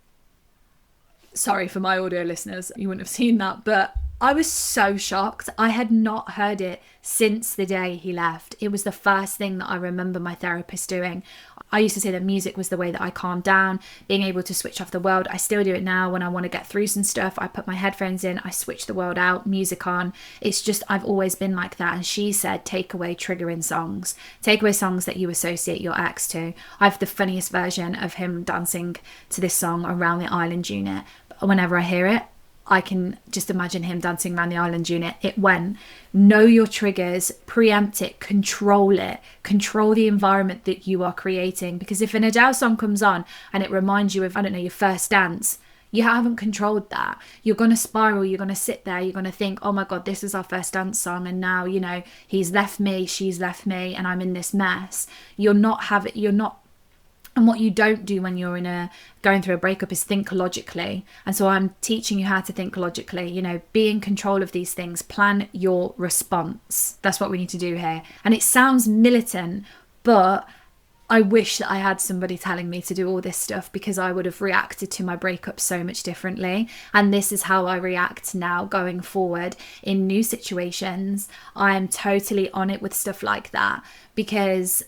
A: sorry for my audio listeners, you wouldn't have seen that, but I was so shocked. I had not heard it since the day he left. It was the first thing that I remember my therapist doing. I used to say that music was the way that I calmed down, being able to switch off the world. I still do it now when I want to get through some stuff. I put my headphones in, I switch the world out, music on. It's just, I've always been like that. And she said, take away triggering songs. Take away songs that you associate your ex to. I have the funniest version of him dancing to this song around the island unit. Whenever I hear it, I can just imagine him dancing around the island unit. It went. Know your triggers, preempt it, control the environment that you are creating. Because if an Adele song comes on and it reminds you of, I don't know, your first dance, you haven't controlled that. You're going to spiral. You're going to sit there. You're going to think, oh my God, this is our first dance song. And now, he's left me, she's left me, and I'm in this mess. And what you don't do when you're going through a breakup is think logically. And so I'm teaching you how to think logically, be in control of these things, plan your response. That's what we need to do here. And it sounds militant, but I wish that I had somebody telling me to do all this stuff, because I would have reacted to my breakup so much differently. And this is how I react now going forward in new situations. I am totally on it with stuff like that, because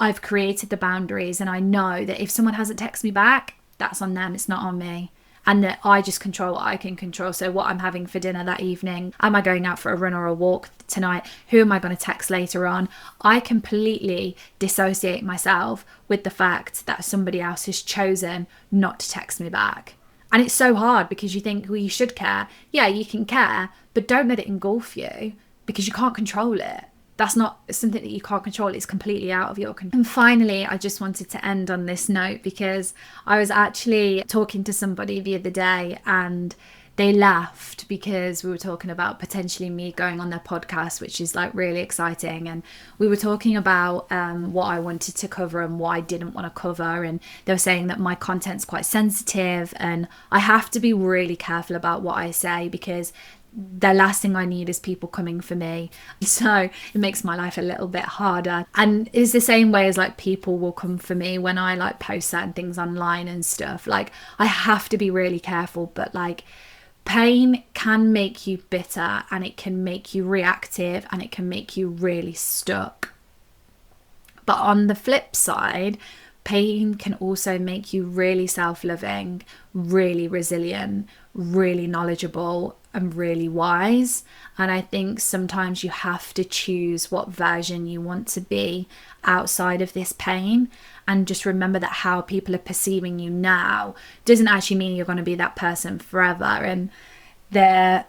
A: I've created the boundaries, and I know that if someone hasn't texted me back, that's on them, it's not on me. And that I just control what I can control. So what I'm having for dinner that evening, am I going out for a run or a walk tonight? Who am I going to text later on? I completely dissociate myself with the fact that somebody else has chosen not to text me back. And it's so hard, because you think, well, you should care. Yeah, you can care, but don't let it engulf you, because you can't control it. That's not something that you can't control. It's completely out of your control. And finally, I just wanted to end on this note, because I was actually talking to somebody the other day, and they laughed because we were talking about potentially me going on their podcast, which is like really exciting. And we were talking about what I wanted to cover and what I didn't want to cover. And they were saying that my content's quite sensitive and I have to be really careful about what I say, because the last thing I need is people coming for me. So it makes my life a little bit harder. And it's the same way as like people will come for me when I like post certain things online and stuff. Like I have to be really careful, but like pain can make you bitter and it can make you reactive and it can make you really stuck. But on the flip side, pain can also make you really self-loving, really resilient, really knowledgeable, and really wise. And I think sometimes you have to choose what version you want to be outside of this pain, and just remember that how people are perceiving you now doesn't actually mean you're going to be that person forever. And the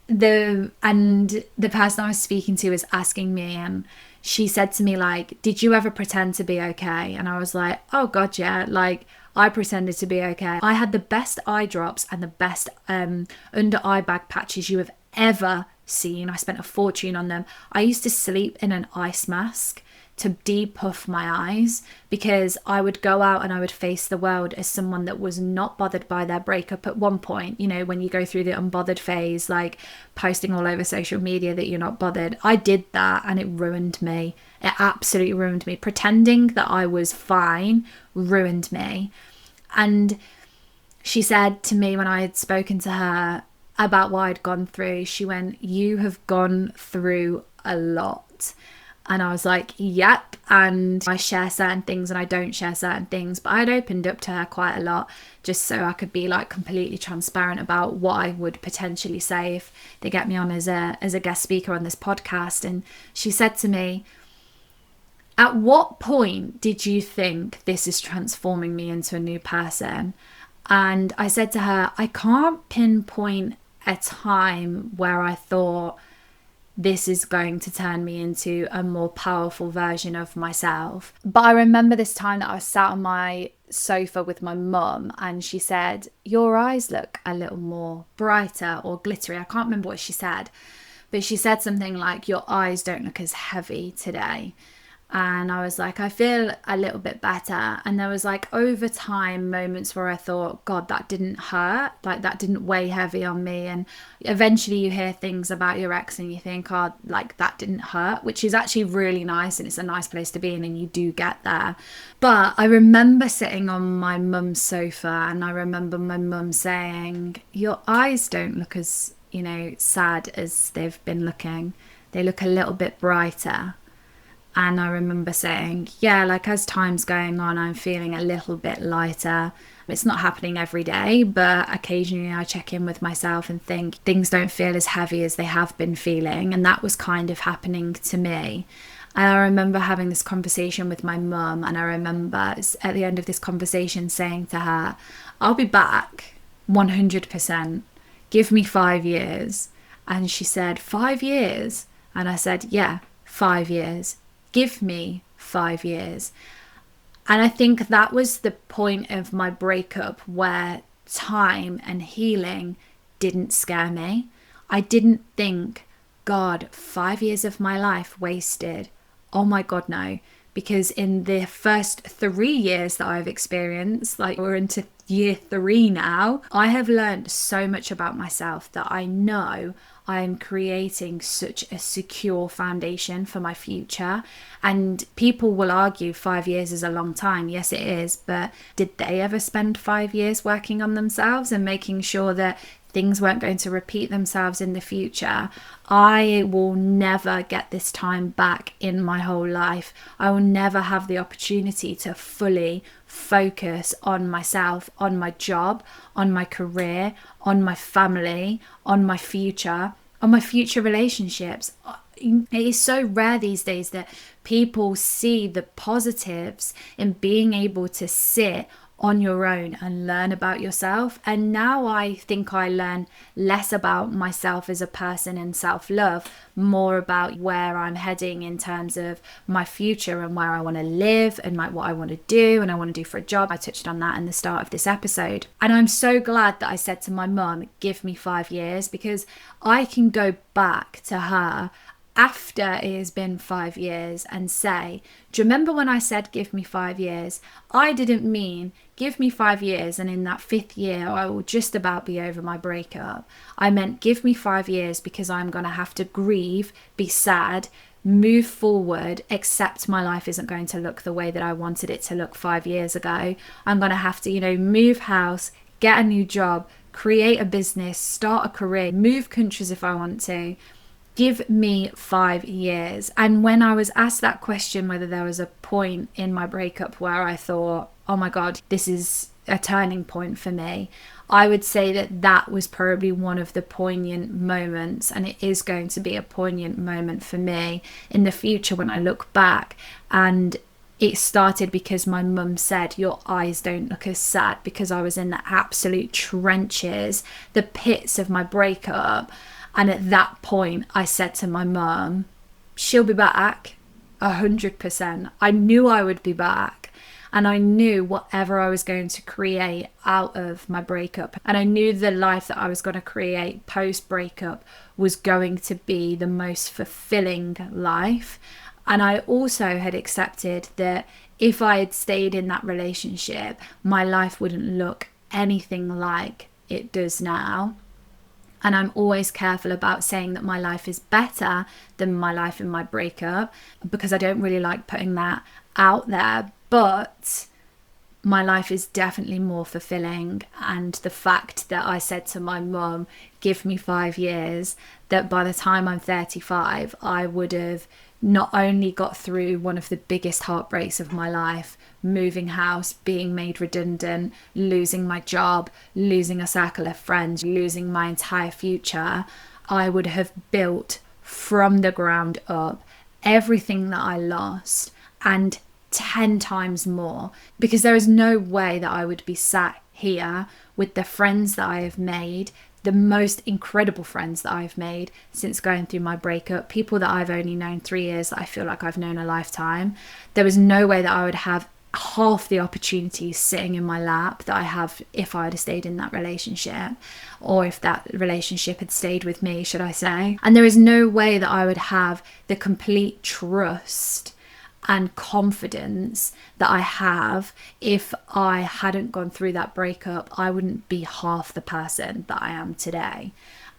A: person I was speaking to was asking me, and she said to me, like, did you ever pretend to be okay? And I was like, oh God, yeah. Like, I pretended to be okay. I had the best eye drops and the best under eye bag patches you have ever seen. I spent a fortune on them. I used to sleep in an ice mask to depuff my eyes, because I would go out and I would face the world as someone that was not bothered by their breakup at one point. You know, when you go through the unbothered phase, like posting all over social media that you're not bothered. I did that and it ruined me. It absolutely ruined me. Pretending that I was fine ruined me. And she said to me when I had spoken to her about what I'd gone through, she went, you have gone through a lot. And I was like, yep. And I share certain things and I don't share certain things. But I'd opened up to her quite a lot just so I could be like completely transparent about what I would potentially say if they get me on as a guest speaker on this podcast. And she said to me, at what point did you think this is transforming me into a new person? And I said to her, I can't pinpoint a time where I thought this is going to turn me into a more powerful version of myself. But I remember this time that I was sat on my sofa with my mum and she said, your eyes look a little more brighter or glittery. I can't remember what she said, but she said something like, your eyes don't look as heavy today. And I was like, I feel a little bit better. And there was like over time moments where I thought, God, that didn't hurt. Like that didn't weigh heavy on me. And eventually you hear things about your ex and you think, oh, like that didn't hurt, which is actually really nice. And it's a nice place to be in and you do get there. But I remember sitting on my mum's sofa and I remember my mum saying, your eyes don't look as, you know, sad as they've been looking. They look a little bit brighter. And I remember saying, yeah, like as time's going on, I'm feeling a little bit lighter. It's not happening every day, but occasionally I check in with myself and think things don't feel as heavy as they have been feeling. And that was kind of happening to me. And I remember having this conversation with my mum. And I remember at the end of this conversation saying to her, I'll be back 100%. Give me 5 years. And she said, 5 years? And I said, yeah, 5 years. Give me 5 years. And I think that was the point of my breakup where time and healing didn't scare me. I didn't think, God, 5 years of my life wasted. Oh my God, no. Because in the first 3 years that I've experienced, like we're into year 3 now, I have learned so much about myself that I know I am creating such a secure foundation for my future. And people will argue 5 years is a long time. Yes, it is. But did they ever spend 5 years working on themselves and making sure that things weren't going to repeat themselves in the future? I will never get this time back in my whole life. I will never have the opportunity to fully focus on myself, on my job, on my career, on my family, on my future relationships. It is so rare these days that people see the positives in being able to sit on your own and learn about yourself. And now I think I learn less about myself as a person and self-love, more about where I'm heading in terms of my future and where I want to live and what I want to do and I want to do for a job. I touched on that in the start of this episode. And I'm so glad that I said to my mum, give me 5 years, because I can go back to her after it has been 5 years and say, do you remember when I said give me 5 years? I didn't mean give me 5 years and in that 5th year I will just about be over my breakup. I meant give me 5 years because I'm going to have to grieve, be sad, move forward, accept my life isn't going to look the way that I wanted it to look 5 years ago. I'm going to have to, move house, get a new job, create a business, start a career, move countries if I want to. Give me 5 years. And when I was asked that question, whether there was a point in my breakup where I thought, oh my God, this is a turning point for me, I would say that was probably one of the poignant moments, and it is going to be a poignant moment for me in the future when I look back. And it started because my mum said, your eyes don't look as sad, because I was in the absolute trenches, the pits of my breakup. And at that point, I said to my mum, she'll be back 100%. I knew I would be back. And I knew whatever I was going to create out of my breakup, and I knew the life that I was going to create post-breakup was going to be the most fulfilling life. And I also had accepted that if I had stayed in that relationship, my life wouldn't look anything like it does now. And I'm always careful about saying that my life is better than my life in my breakup, because I don't really like putting that out there. But my life is definitely more fulfilling. And the fact that I said to my mum, give me 5 years, that by the time I'm 35, I would have not only got through one of the biggest heartbreaks of my life, moving house, being made redundant, losing my job, losing a circle of friends, losing my entire future, I would have built from the ground up everything that I lost and 10 times more, because there is no way that I would be sat here with the friends that I have made, the most incredible friends that I've made since going through my breakup, people that I've only known 3 years that I feel like I've known a lifetime. There was no way that I would have half the opportunities sitting in my lap that I have if I had stayed in that relationship, or if that relationship had stayed with me, should I say. And there is no way that I would have the complete trust and confidence that I have if I hadn't gone through that breakup. I wouldn't be half the person that I am today.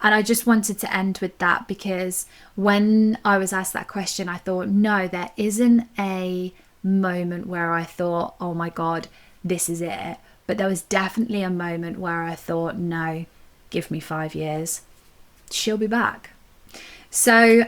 A: And I just wanted to end with that, because when I was asked that question, I thought, no, there isn't a moment where I thought, oh my God, this is it. But there was definitely a moment where I thought, no, give me 5 years. She'll be back. So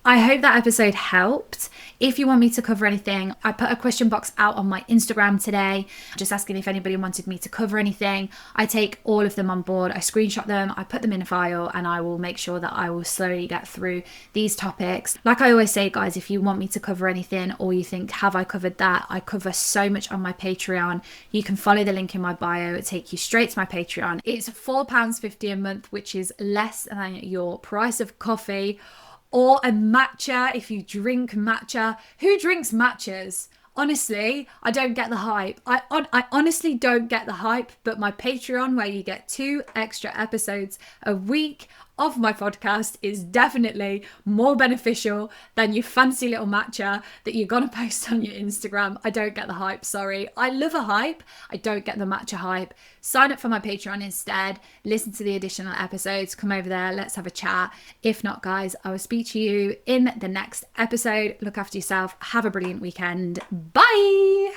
A: I hope that episode helped. If you want me to cover anything, I put a question box out on my Instagram today, just asking if anybody wanted me to cover anything. I take all of them on board. I screenshot them, I put them in a file, and I will make sure that I will slowly get through these topics. Like I always say, guys, if you want me to cover anything, or you think, have I covered that? I cover so much on my Patreon. You can follow the link in my bio. It takes you straight to my Patreon. It's £4.50 a month, which is less than your price of coffee or a matcha if you drink matcha. Who drinks matchas? Honestly, I don't get the hype. I honestly don't get the hype, but my Patreon, where you get 2 extra episodes a week of my podcast, is definitely more beneficial than your fancy little matcha that you're going to post on your Instagram. I don't get the hype, sorry. I love a hype. I don't get the matcha hype. Sign up for my Patreon instead. Listen to the additional episodes. Come over there. Let's have a chat. If not, guys, I will speak to you in the next episode. Look after yourself. Have a brilliant weekend. Bye.